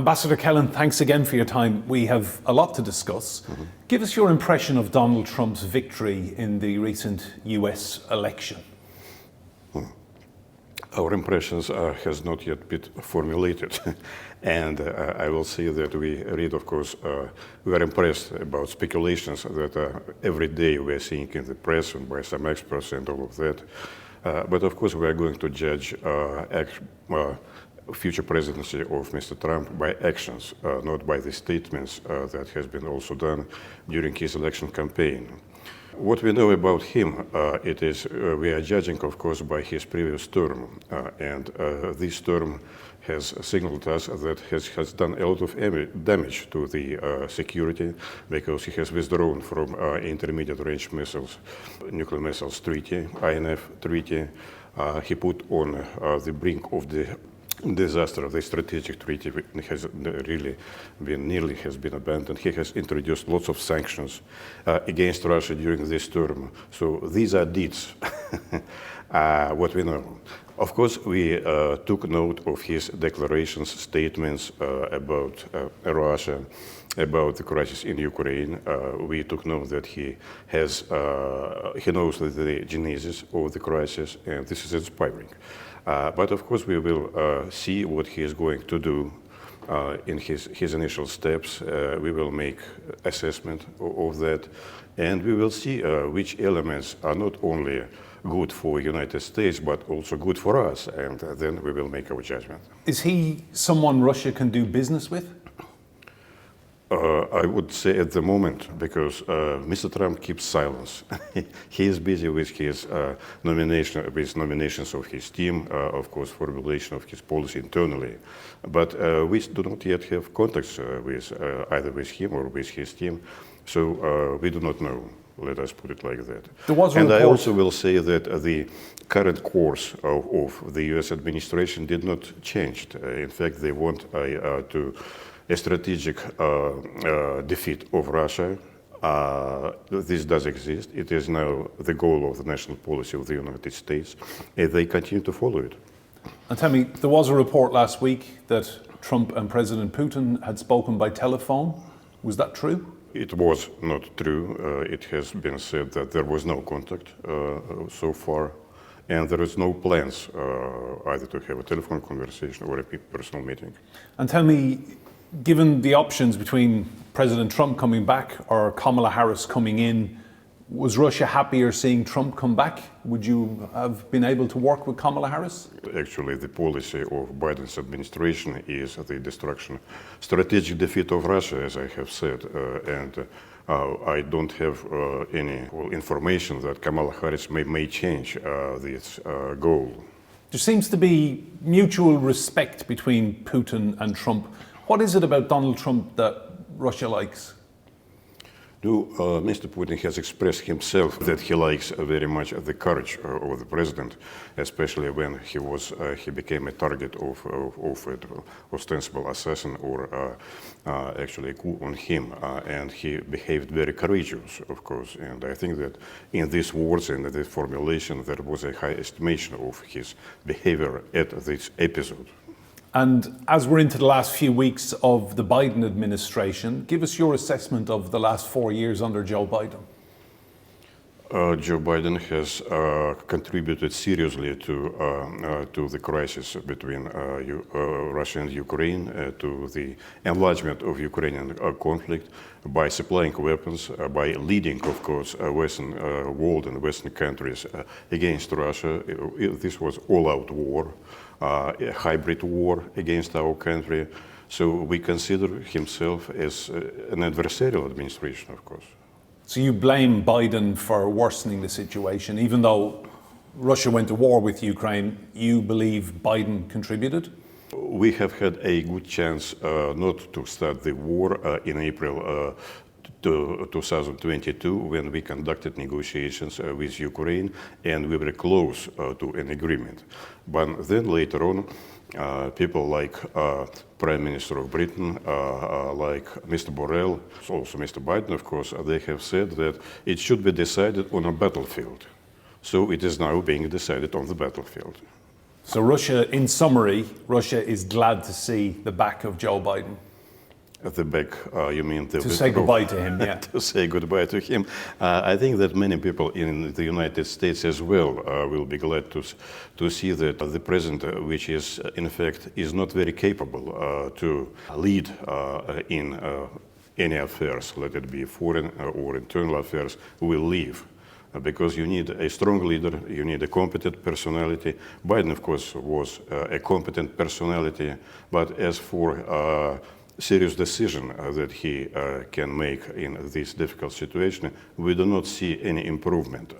Ambassador Kelin, thanks again for your time. We have a lot to discuss. Give us your impression of Donald Trump's victory in the recent US election. Our impressions has not yet been formulated. And I will say that we read, of course, we are impressed about speculations that every day we are seeing in the press and by some experts and all of that. But of course, we are going to judge future presidency of Mr. Trump by actions, not by the statements that has been also done during his election campaign. What we know about him, it is we are judging, of course, by his previous term, and this term has signaled us that has done a lot of damage to the security, because he has withdrawn from intermediate range missiles, nuclear missiles treaty, INF treaty. He put on the brink of the disaster of the strategic treaty has really been nearly abandoned. He has introduced lots of sanctions against Russia during this term. So these are deeds, what we know. Of course, we took note of his declarations, statements about Russia, about the crisis in Ukraine. We took note that he knows the genesis of the crisis, and this is inspiring. But of course, we will see what he is going to do in his initial steps. We will make assessment of that, and we will see which elements are not only good for United States, but also good for us, and then we will make our judgment. Is he someone Russia can do business with? I would say at the moment, because Mr. Trump keeps silence. He is busy with his nominations of his team, of course, formulation of his policy internally. But we do not yet have contacts with either with him or with his team, so we do not know. Let us put it like that. And I also will say that the current course of the U.S. administration did not change. In fact, they want a strategic defeat of Russia. This does exist. It is now the goal of the national policy of the United States, and they continue to follow it. And tell me, there was a report last week that Trump and President Putin had spoken by telephone. Was that true? It was not true. It has been said that there was no contact so far, and there is no plans either to have a telephone conversation or a personal meeting. And tell me, given the options between President Trump coming back or Kamala Harris coming in, was Russia happier seeing Trump come back? Would you have been able to work with Kamala Harris? Actually, the policy of Biden's administration is the destruction, strategic defeat of Russia, as I have said, and I don't have any information that Kamala Harris may change this goal. There seems to be mutual respect between Putin and Trump. What is it about Donald Trump that Russia likes? Mr. Putin has expressed himself that he likes very much the courage of the president, especially when he became a target of an ostensible assassin or actually a coup on him, and he behaved very courageous, of course. And I think that in these words and in this formulation, there was a high estimation of his behavior at this episode. And as we're into the last few weeks of the Biden administration, give us your assessment of the last 4 years under Joe Biden. Joe Biden has contributed seriously to the crisis between Russia and Ukraine, to the enlargement of Ukrainian conflict by supplying weapons, by leading, of course, Western world and Western countries against Russia. This was all-out war, a hybrid war against our country. So we consider himself as an adversarial administration, of course. So you blame Biden for worsening the situation, even though Russia went to war with Ukraine, you believe Biden contributed? We have had a good chance not to start the war in April 2022, when we conducted negotiations with Ukraine, and we were close to an agreement. But then later on, people like Prime Minister of Britain, like Mr. Borrell, also Mr. Biden, of course, they have said that it should be decided on a battlefield. So it is now being decided on the battlefield. So Russia, in summary, Russia is glad to see the back of Joe Biden. At the back, you mean the To say goodbye to him, yeah. To say goodbye to him. I think that many people in the United States as well will be glad to see that the president, which is in fact is not very capable to lead in any affairs, let it be foreign or internal affairs, will leave. Because you need a strong leader, you need a competent personality. Biden, of course, was a competent personality, but as for serious decision that he can make in this difficult situation, we do not see any improvement.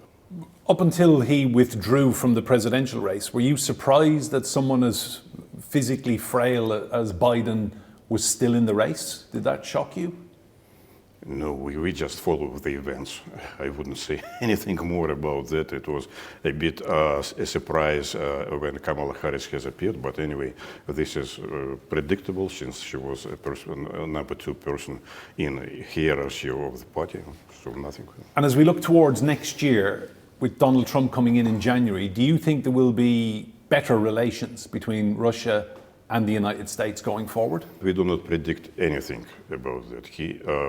Up until he withdrew from the presidential race, were you surprised that someone as physically frail as Biden was still in the race? Did that shock you? No, we just follow the events. I wouldn't say anything more about that. It was a bit a surprise when Kamala Harris has appeared, but anyway, this is predictable since she was a person, number 2 person in hierarchy of the party, so nothing. And as we look towards next year, with Donald Trump coming in January, do you think there will be better relations between Russia and the United States going forward? We do not predict anything about that.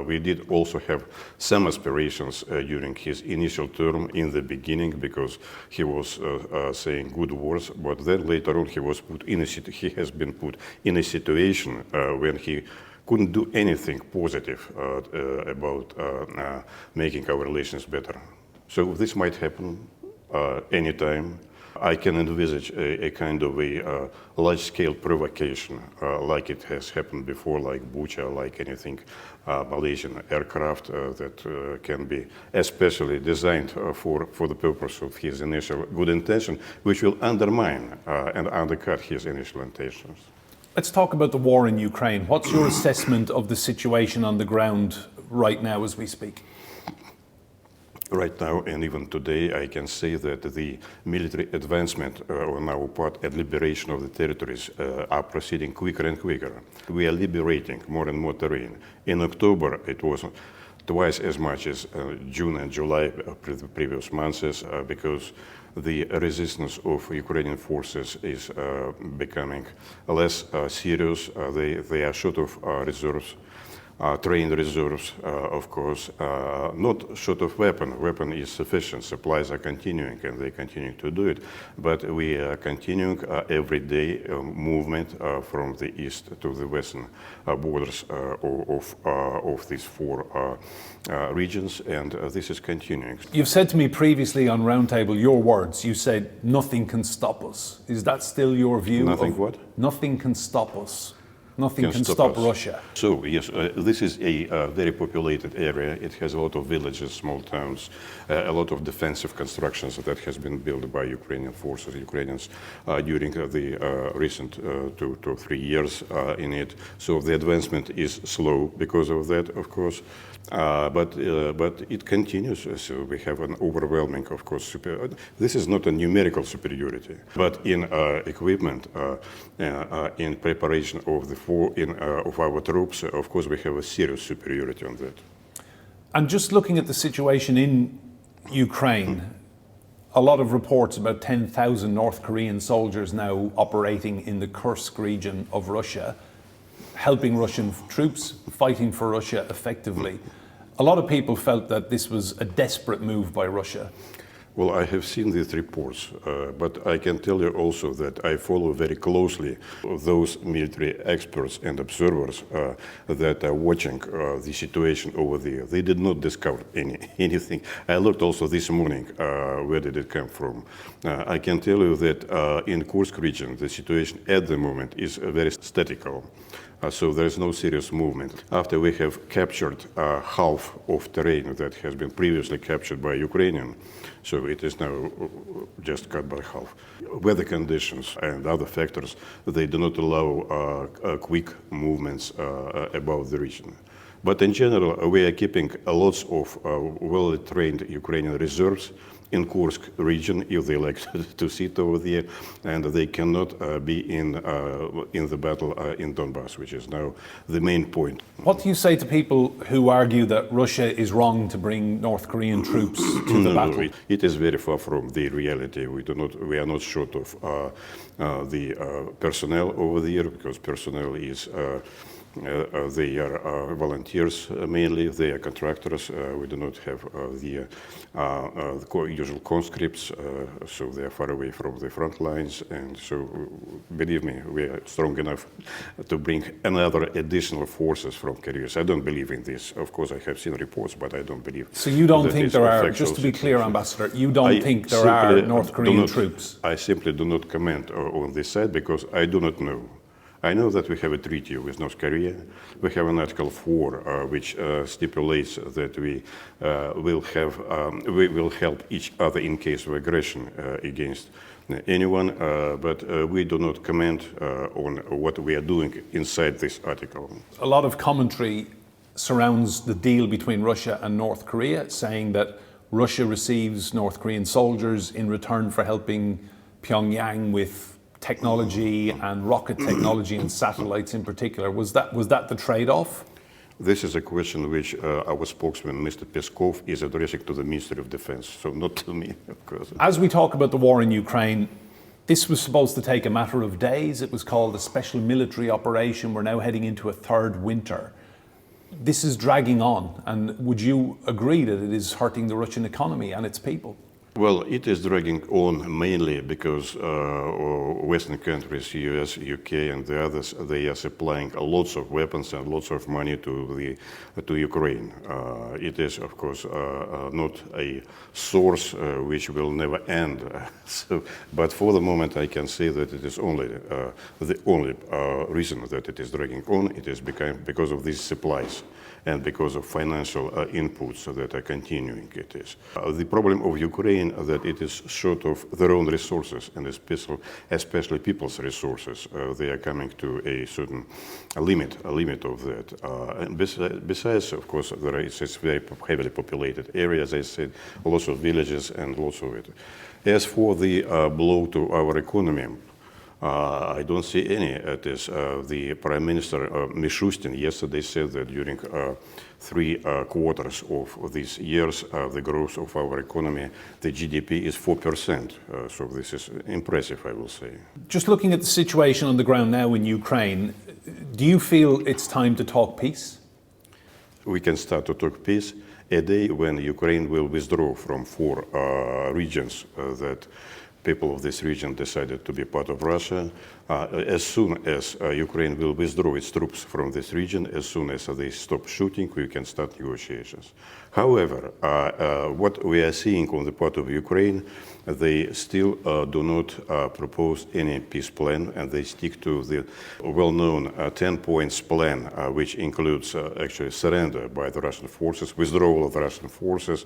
We did also have some aspirations during his initial term in the beginning, because he was saying good words, but then later on he has been put in a situation when he couldn't do anything positive about making our relations better. So this might happen anytime. I can envisage a kind of a large-scale provocation, like it has happened before, like Bucha, like anything Malaysian aircraft that can be especially designed for the purpose of his initial good intention, which will undermine and undercut his initial intentions. Let's talk about the war in Ukraine. What's your assessment of the situation on the ground right now as we speak? Right now, and even today, I can say that the military advancement on our part and liberation of the territories are proceeding quicker and quicker. We are liberating more and more terrain. In October, it was twice as much as June and July, previous months, because the resistance of Ukrainian forces is becoming less serious. They are short of reserves. Trained reserves, of course, not short of weapon. Weapon is sufficient. Supplies are continuing, and they continue to do it. But we are continuing everyday movement from the east to the western borders of these 4 regions, and this is continuing. You've said to me previously on Roundtable, your words, you said, nothing can stop us. Is that still your view? Nothing what? Nothing can stop us. Nothing can stop Russia. So, yes, this is a very populated area. It has a lot of villages, small towns, a lot of defensive constructions that has been built by Ukrainian forces, Ukrainians, during the recent 2 to 3 years in it. So the advancement is slow because of that, of course. But it continues. So we have an overwhelming, of course, this is not a numerical superiority, but in equipment, in preparation of of our troops, of course, we have a serious superiority on that. And just looking at the situation in Ukraine, a lot of reports about 10,000 North Korean soldiers now operating in the Kursk region of Russia, helping Russian troops, fighting for Russia effectively. A lot of people felt that this was a desperate move by Russia. Well, I have seen these reports, but I can tell you also that I follow very closely those military experts and observers that are watching the situation over there. They did not discover anything. I looked also this morning, where did it come from? I can tell you that in Kursk region, the situation at the moment is very statical. So there is no serious movement. After we have captured half of terrain that has been previously captured by Ukrainian, so it is now just cut by half. Weather conditions and other factors, they do not allow quick movements about the region. But in general, we are keeping lots of well-trained Ukrainian reserves in Kursk region if they like to sit over there, and they cannot be in the battle in Donbass, which is now the main point. What do you say to people who argue that Russia is wrong to bring North Korean troops to the battle? No, it is very far from the reality. We are not short of the personnel over there, because personnel is they are volunteers mainly, they are contractors. We do not have the usual conscripts, so they are far away from the front lines. And so, believe me, we are strong enough to bring another additional forces from Korea. I don't believe in this. Of course, I have seen reports, but I don't believe. So you don't that think is there a are, factual just to be clear, situation. Ambassador, you don't think there are North Korean troops? I simply do not comment on this side because I do not know. I know that we have a treaty with North Korea. We have an Article 4 which stipulates that we will help each other in case of aggression against anyone, but we do not comment on what we are doing inside this article. A lot of commentary surrounds the deal between Russia and North Korea, saying that Russia receives North Korean soldiers in return for helping Pyongyang with technology and rocket technology and satellites in particular. Was that the trade-off? This is a question which our spokesman, Mr. Peskov, is addressing to the Ministry of Defense, so not to me, of course. As we talk about the war in Ukraine, this was supposed to take a matter of days. It was called a special military operation. We're now heading into a third winter. This is dragging on, and would you agree that it is hurting the Russian economy and its people? Well, it is dragging on mainly because Western countries, US, UK, and the others, they are supplying lots of weapons and lots of money to Ukraine. It is, of course, not a source which will never end. But for the moment, I can say that it is only the only reason that it is dragging on. It is because of these supplies and because of financial inputs that are continuing. It is the problem of Ukraine that it is short of their own resources, and especially people's resources. They are coming to a certain limit of that. And besides, of course, there is a very heavily populated area, as I said, lots of villages and lots of it. As for the blow to our economy, I don't see any. It is the Prime Minister Mishustin yesterday said that during 3 quarters of these years, the growth of our economy, the GDP is 4%. So this is impressive, I will say. Just looking at the situation on the ground now in Ukraine, do you feel it's time to talk peace? We can start to talk peace a day when Ukraine will withdraw from 4 regions that people of this region decided to be part of Russia. As soon as Ukraine will withdraw its troops from this region, as soon as they stop shooting, we can start negotiations. However, what we are seeing on the part of Ukraine, they still do not propose any peace plan, and they stick to the well-known 10 points plan, which includes actually surrender by the Russian forces, withdrawal of the Russian forces,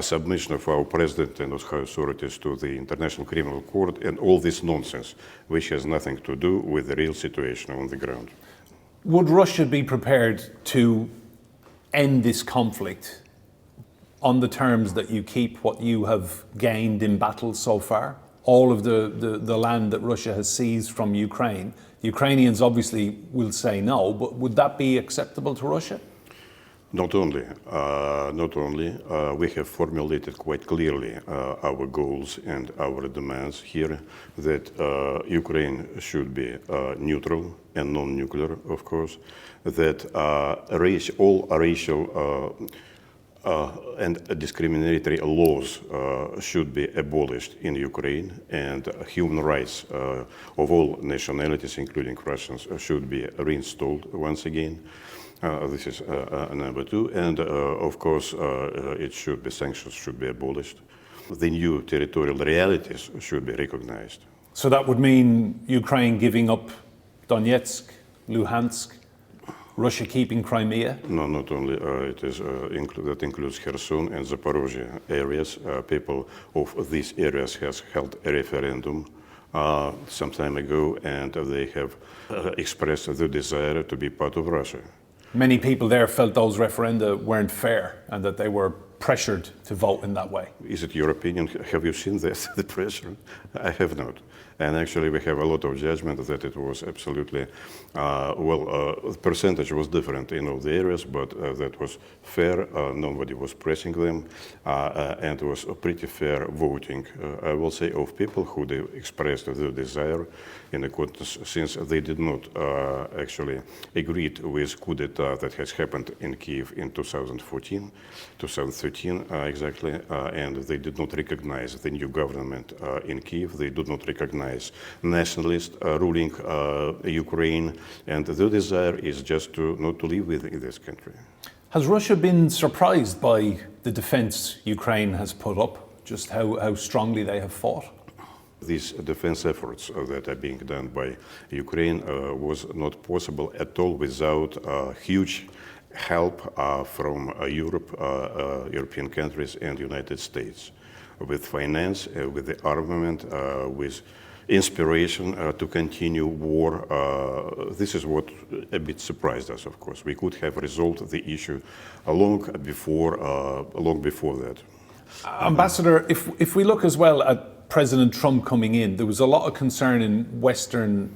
submission of our president and of authorities to the International Criminal Court, and all this nonsense, which has nothing to do with the real situation on the ground. Would Russia be prepared to end this conflict on the terms that you keep what you have gained in battle so far? All of the land that Russia has seized from Ukraine. The Ukrainians obviously will say no, but would that be acceptable to Russia? Not only. We have formulated quite clearly our goals and our demands here that Ukraine should be neutral and non-nuclear, of course, that all racial and discriminatory laws should be abolished in Ukraine, and human rights of all nationalities, including Russians, should be reinstalled once again. This is number 2, and of course, sanctions should be abolished. The new territorial realities should be recognized. So that would mean Ukraine giving up Donetsk, Luhansk, Russia keeping Crimea? No, not only. That includes Kherson and Zaporozhye areas. People of these areas has held a referendum some time ago, and they have expressed the desire to be part of Russia. Many people there felt those referenda weren't fair and that they were pressured to vote in that way. Is it your opinion? Have you seen this, the pressure? I have not. And actually we have a lot of judgment that it was absolutely, the percentage was different in all the areas, but that was fair, nobody was pressing them, and it was a pretty fair voting, I will say, of people who they expressed their desire in the contest, since they did not actually agree with coup d'etat that has happened in Kiev in 2013 exactly, and they did not recognize the new government in Kiev. They did not recognize nationalist ruling Ukraine, and their desire is just not to live in this country. Has Russia been surprised by the defense Ukraine has put up, just how strongly they have fought? These defense efforts that are being done by Ukraine was not possible at all without huge help from Europe, European countries and United States, with finance, with the armament, with inspiration to continue war. This is what a bit surprised us, of course. We could have resolved the issue long before that. Ambassador, if we look as well at President Trump coming in, there was a lot of concern in Western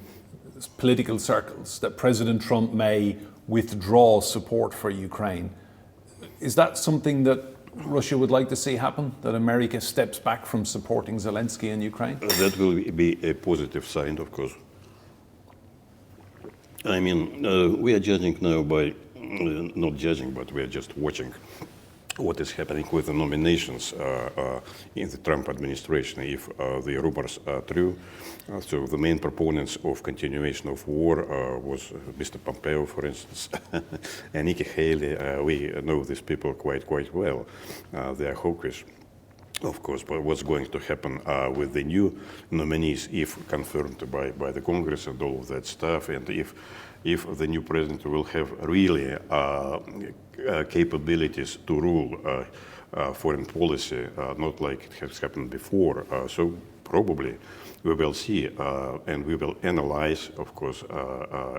political circles that President Trump may withdraw support for Ukraine. Is that something that Russia would like to see happen, that America steps back from supporting Zelensky in Ukraine? That will be a positive sign, of course. I mean, we are judging now by, not judging, but we are just watching what is happening with the nominations in the Trump administration, if the rumors are true. So the main proponents of continuation of war was Mr. Pompeo, for instance, and Nikki Haley. We know these people quite well. They are hawkish, of course, but what's going to happen with the new nominees, if confirmed by the Congress and all of that stuff, and if the new president will have really capabilities to rule foreign policy, not like it has happened before. So probably we will see and we will analyze, of course,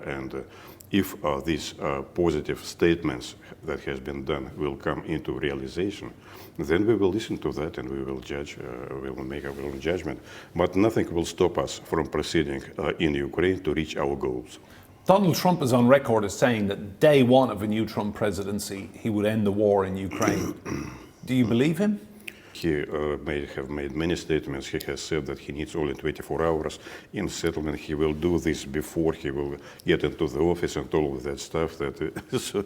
and if these positive statements that has been done will come into realization, then we will listen to that and we will judge, we will make our own judgment. But nothing will stop us from proceeding in Ukraine to reach our goals. Donald Trump is on record as saying that day one of a new Trump presidency, he would end the war in Ukraine. Do you believe him? He may have made many statements. He has said that he needs only 24 hours in settlement. He will do this before he will get into the office and all of that stuff. So,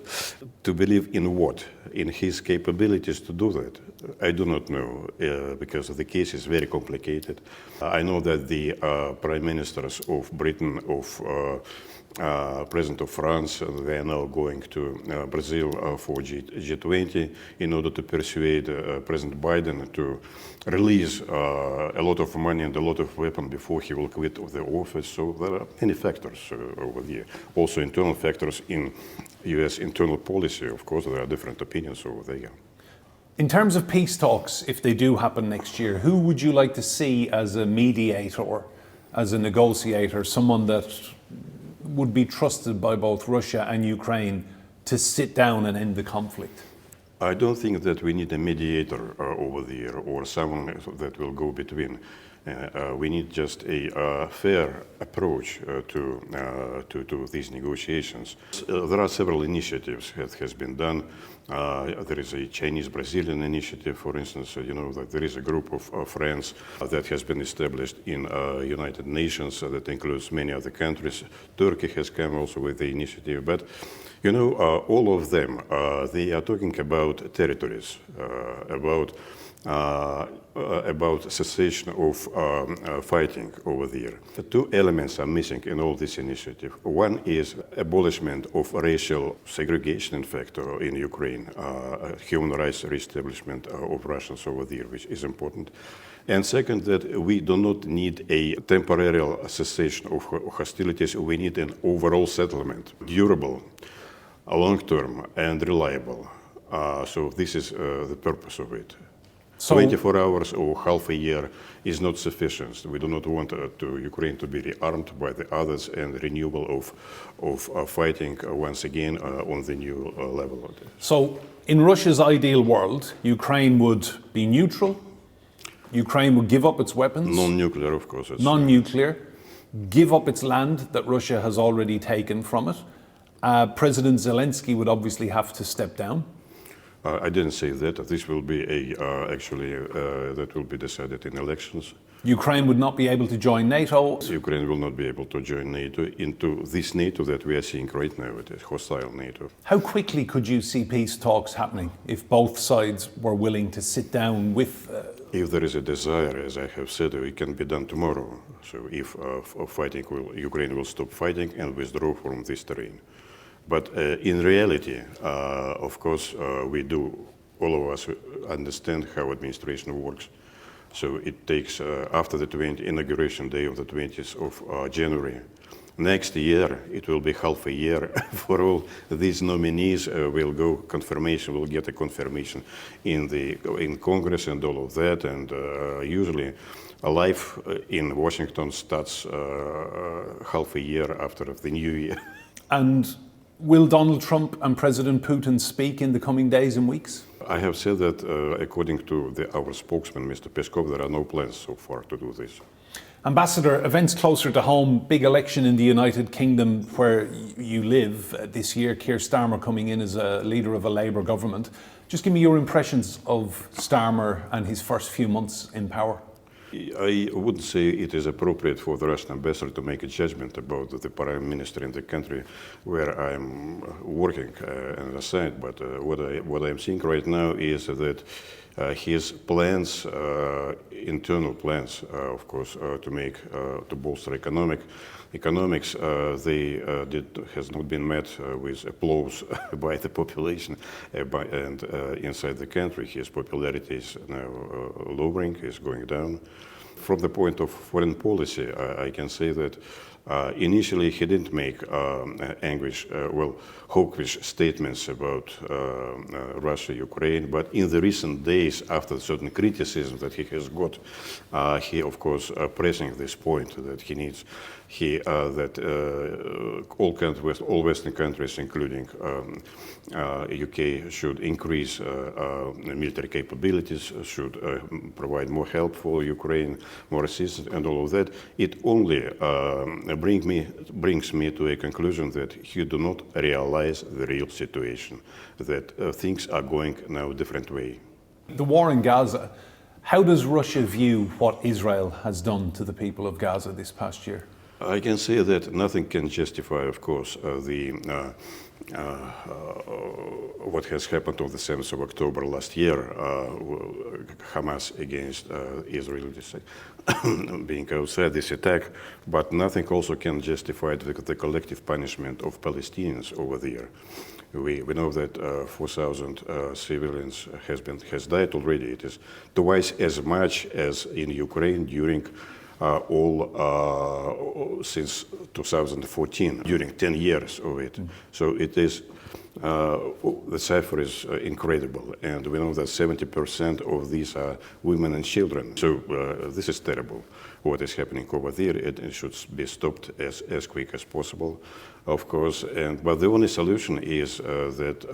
to believe in what? In his capabilities to do that? I do not know, because the case is very complicated. I know that the prime ministers of Britain, of President of France, they are now going to Brazil for G20 in order to persuade President Biden to release a lot of money and a lot of weapons before he will quit the office. So there are many factors over here. Also internal factors in US internal policy. Of course, there are different opinions over there. In terms of peace talks, if they do happen next year, who would you like to see as a mediator, as a negotiator, someone that would be trusted by both Russia and Ukraine to sit down and end the conflict? I don't think that we need a mediator over there or someone that will go between. We need just a fair approach to these negotiations. There are several initiatives that has been done. There is a Chinese-Brazilian initiative, for instance. You know that there is a group of friends that has been established in United Nations that includes many other countries. Turkey has come also with the initiative, but you know, all of them, they are talking about territories, about cessation of fighting over there. The two elements are missing in all this initiative. One is abolishment of racial segregation, in fact, in Ukraine, human rights reestablishment of Russians over there, which is important. And second, that we do not need a temporary cessation of hostilities. We need an overall settlement, durable, long-term, and reliable. So this is the purpose of it. So, 24 hours or half a year is not sufficient. We do not want Ukraine to be rearmed by the others and renewal of fighting once again on the new level. so in Russia's ideal world, Ukraine would be neutral, Ukraine would give up its weapons, Non-nuclear, of course. non-nuclear, give up its land that Russia has already taken from it. President Zelensky would obviously have to step down. I didn't say that. This will be that will be decided in elections. Ukraine would not be able to join NATO. Ukraine will not be able to join NATO into this NATO that we are seeing right now. It is hostile NATO. How quickly could you see peace talks happening if both sides were willing to sit down with... If there is a desire, as I have said, it can be done tomorrow. So if Ukraine will stop fighting and withdraw from this terrain. But in reality, of course, all of us understand how administration works. So it takes, after the inauguration day of the 20th of January, next year, it will be half a year for all these nominees will get a confirmation in Congress and all of that. And usually life in Washington starts half a year after the new year. And will Donald Trump and President Putin speak in the coming days and weeks? I have said that according to our spokesman, Mr. Peskov, there are no plans so far to do this. Ambassador, events closer to home, big election in the United Kingdom where you live this year, Keir Starmer coming in as a leader of a Labour government. Just give me your impressions of Starmer and his first few months in power. I wouldn't say it is appropriate for the Russian ambassador to make a judgment about the prime minister in the country where I'm working and assigned. But what I'm seeing right now is that his plans, internal plans, of course, to bolster economics, has not been met with applause by the population and inside the country. His popularity is now lowering, is going down. From the point of foreign policy, I can say that initially he didn't make hawkish statements about Russia, Ukraine, but in the recent days, after certain criticism that he has got, he of course pressing this point that all Western countries, including UK, should increase military capabilities, should provide more help for Ukraine, more assistance, and all of that. It only brings me to a conclusion that he do not realize the real situation, that things are going now a different way. The war in Gaza, how does Russia view what Israel has done to the people of Gaza this past year? I can say that nothing can justify, of course, what has happened on the 7th of October last year, Hamas against Israel being outside this attack, but nothing also can justify the collective punishment of Palestinians over there. We know that 4,000 civilians has died already. It is twice as much as in Ukraine during since 2014, during 10 years of it. So it is, the cipher is incredible, and we know that 70% of these are women and children. So this is terrible, what is happening over there. It should be stopped as quick as possible, of course. But the only solution is that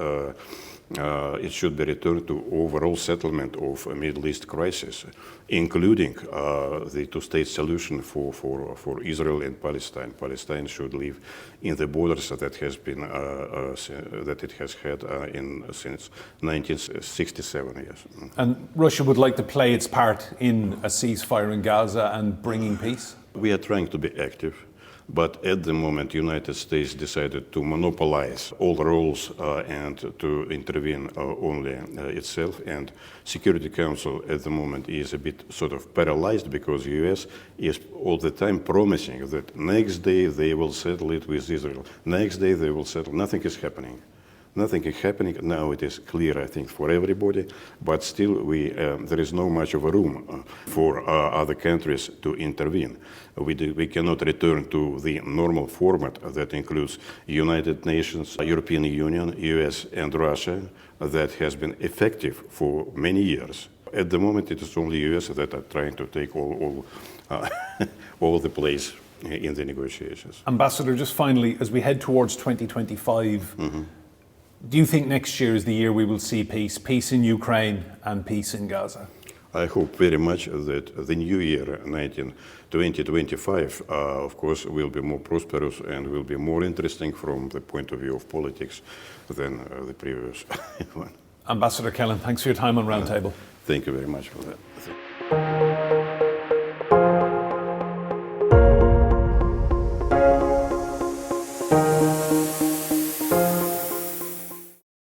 it should be returned to overall settlement of a Middle East crisis, including the two-state solution for Israel and Palestine. Palestine should live in the borders that it has had since 1967. Yes. And Russia would like to play its part in a ceasefire in Gaza and bringing peace? We are trying to be active. But at the moment, the United States decided to monopolize all the roles and to intervene only itself. And Security Council at the moment is a bit sort of paralyzed because the US is all the time promising that next day they will settle it with Israel. Next day they will settle. Nothing is happening. Nothing is happening. Now it is clear, I think, for everybody, but still there is no much of a room for other countries to intervene. We cannot return to the normal format that includes United Nations, European Union, US and Russia, that has been effective for many years. At the moment, it is only US that are trying to take all the place in the negotiations. Ambassador, just finally, as we head towards 2025, do you think next year is the year we will see peace in Ukraine and peace in Gaza? I hope very much that the new year, 2025, of course, will be more prosperous and will be more interesting from the point of view of politics than the previous one. Ambassador Kelin, thanks for your time on Roundtable. Thank you very much for that.